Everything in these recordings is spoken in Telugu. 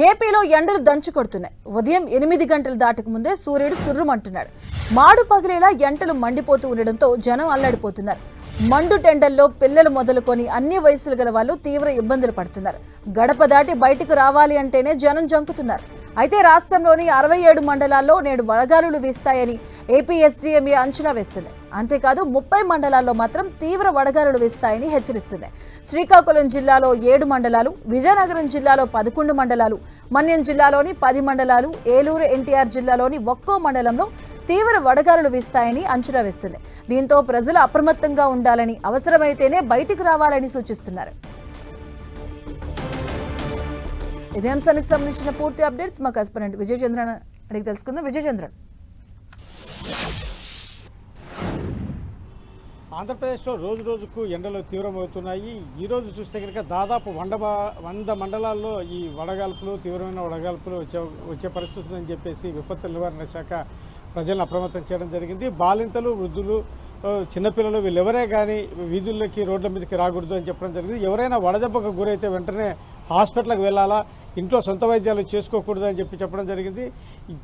ఏపీలో ఎండలు దంచు కొడుతున్నాయి. ఉదయం 8 గంటలు దాటక ముందే సూర్యుడు సుర్రుమంటున్నాడు. మాడు పగిలేలా ఎండలు మండిపోతూ ఉండడంతో జనం అల్లాడిపోతున్నారు. మండు టెండల్లో పిల్లలు మొదలుకొని అన్ని వయసులు గల వాళ్ళు తీవ్ర ఇబ్బందులు పడుతున్నారు. గడప దాటి బయటకు రావాలి అంటేనే జనం జంకుతున్నారు. అయితే రాష్ట్రంలోని 67 మండలాల్లో నేడు వడగాలులు వీస్తాయని ఏపీ ఎస్డీఎంఏ అంచనా వేస్తుంది. అంతేకాదు 30 మండలాల్లో మాత్రం తీవ్ర వడగాలులు వీస్తాయని హెచ్చరిస్తుంది. శ్రీకాకుళం జిల్లాలో 7 మండలాలు, విజయనగరం జిల్లాలో 11 మండలాలు, మన్యం జిల్లాలోని 10 మండలాలు, ఏలూరు ఎన్టీఆర్ జిల్లాలోని ఒక్కో మండలంలో తీవ్ర వడగాలులు వీస్తాయని అంచనా వేస్తుంది. దీంతో ప్రజలు అప్రమత్తంగా ఉండాలని, అవసరమైతేనే బయటకు రావాలని సూచిస్తున్నారు. ఇదే అంశానికి సంబంధించిన పూర్తి అప్డేట్స్ మా కరెస్పాండెంట్ విజయచంద్రన్ అడిగి తెలుసుకుందాం. విజయచంద్రన్, ఆంధ్రప్రదేశ్లో రోజు రోజుకు ఎండలు తీవ్రమవుతున్నాయి. ఈరోజు చూస్తే కనుక దాదాపు 100 మండలాల్లో ఈ వడగాల్పులు, తీవ్రమైన వడగాల్పులు వచ్చే పరిస్థితి ఉందని చెప్పేసి విపత్తుల నివారణ శాఖ ప్రజలను అప్రమత్తం చేయడం జరిగింది. బాలింతలు, వృద్ధులు, చిన్నపిల్లలు వీళ్ళెవరే కానీ వీధుల్లోకి, రోడ్ల మీదకి రాకూడదు అని చెప్పడం జరిగింది. ఎవరైనా వడదెబ్బకు గురైతే వెంటనే హాస్పిటల్కి వెళ్ళాలా, ఇంట్లో సొంత వైద్యాలు చేసుకోకూడదు అని చెప్పడం జరిగింది.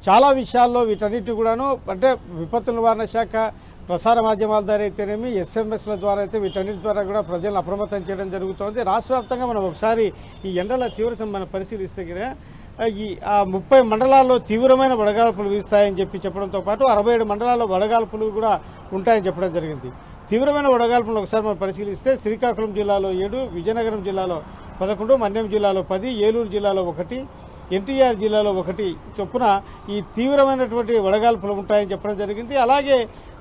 చాలా విషయాల్లో వీటన్నిటి కూడాను అంటే విపత్తుల నివారణ శాఖ ప్రసార మాధ్యమాల ద్వారా అయితేనేమి, ఎస్ఎంఎస్ల ద్వారా అయితే వీటన్నిటి ద్వారా కూడా ప్రజలను అప్రమత్తం చేయడం జరుగుతోంది. రాష్ట్ర వ్యాప్తంగా మనం ఒకసారి ఈ ఎండల తీవ్రతను మనం పరిశీలిస్తే ఈ 30 మండలాల్లో తీవ్రమైన వడగాల్పులు వీస్తాయని చెప్పడంతో పాటు 67 మండలాల్లో వడగాల్పులు కూడా ఉంటాయని చెప్పడం జరిగింది. తీవ్రమైన వడగాల్పులను ఒకసారి మనం పరిశీలిస్తే శ్రీకాకుళం జిల్లాలో 7, విజయనగరం జిల్లాలో 11, మన్యం జిల్లాలో 10, ఏలూరు జిల్లాలో 1, ఎన్టీఆర్ జిల్లాలో 1 చొప్పున ఈ తీవ్రమైనటువంటి వడగాల్పులు ఉంటాయని చెప్పడం జరిగింది. అలాగే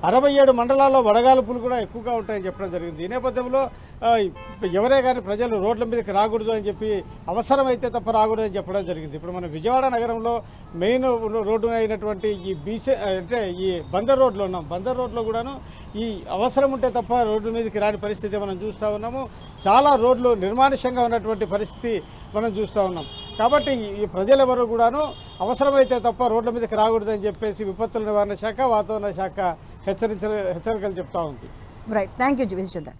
67 మండలాల్లో వడగాల్పులు కూడా ఎక్కువగా ఉంటాయని చెప్పడం జరిగింది. ఈ నేపథ్యంలో ఎవరే కానీ ప్రజలు రోడ్ల మీదకి రాకూడదు అని చెప్పి, అవసరమైతే తప్ప రాకూడదు అని చెప్పడం జరిగింది. ఇప్పుడు మనం విజయవాడ నగరంలో మెయిన్ రోడ్డు అయినటువంటి ఈ అంటే ఈ బందర్ రోడ్లో ఉన్నాం. బందర్ రోడ్లో కూడాను ఈ అవసరం ఉంటే తప్ప రోడ్డు మీదకి రాని పరిస్థితి మనం చూస్తూ ఉన్నాము. చాలా రోడ్లు నిర్మానుష్యంగా ఉన్నటువంటి పరిస్థితి మనం చూస్తూ ఉన్నాం. కాబట్టి ఈ ప్రజలెవరూ కూడాను అవసరమైతే తప్ప రోడ్ల మీదకి రాకూడదని చెప్పేసి విపత్తుల నివారణ శాఖ, వాతావరణ శాఖ హెచ్చరికలు చెప్తా ఉంది. Right, thank you Vijayachandran.